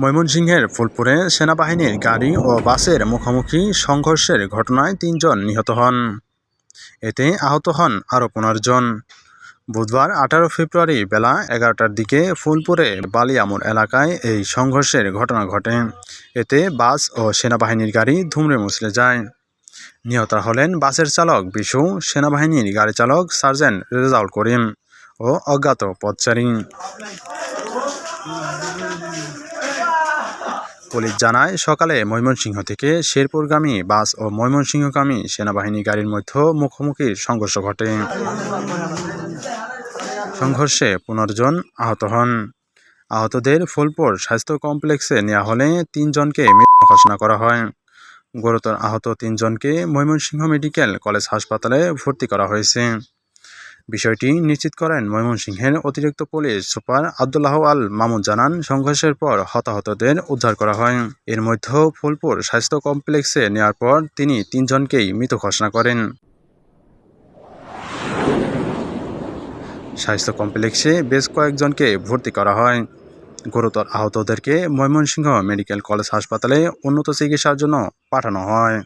ময়মনসিংহের ফুলপুরে সেনাবাহিনীর গাড়ি ও বাসের মুখোমুখি সংঘর্ষের ঘটনায় ৩ জন নিহত হন। এতে আহত হন আরও ১৫ জন। বুধবার ১৮ ফেব্রুয়ারি বেলা ১১টার দিকে ফুলপুরে বালিয়ামুর এলাকায় এই সংঘর্ষের ঘটনা ঘটে। এতে বাস ও সেনাবাহিনীর গাড়ি ধুমড়ে মুচড়ে যায়। নিহতরা হলেন বাসের চালক বিশু, সেনাবাহিনীর গাড়ি চালক সার্জেন্ট রেজাউল করিম ও অজ্ঞাত পথচারী। পুলিশ জানায়, সকালে ময়মনসিংহ থেকে শেরপুরগামী বাস ও ময়মনসিংহগামী সেনাবাহিনী গাড়ির মধ্যে মুখোমুখি সংঘর্ষ ঘটে। সংঘর্ষে ১৫ জন আহত হন। আহতদের ফুলপুর স্বাস্থ্য কমপ্লেক্সে নেওয়া হলে ৩ জনকে মৃত ঘোষণা করা হয়। গুরুতর আহত ৩ জনকে ময়মনসিংহ মেডিকেল কলেজ হাসপাতালে ভর্তি করা হয়েছে। বিষয়টি নিশ্চিত করেন ময়মনসিংহের অতিরিক্ত পুলিশ সুপার আব্দুল্লাহ আল মামুন। জানান, সংঘর্ষের পর হতাহতদের উদ্ধার করা হয়। এর মধ্যে ফুলপুর স্বাস্থ্য কমপ্লেক্সে নেওয়ার পর তিনি ৩ জনকেই মৃত ঘোষণা করেন। স্বাস্থ্য কমপ্লেক্সে বেশ কয়েকজনকে ভর্তি করা হয়। গুরুতর আহতদেরকে ময়মনসিংহ মেডিকেল কলেজ হাসপাতালে উন্নত চিকিৎসার জন্য পাঠানো হয়।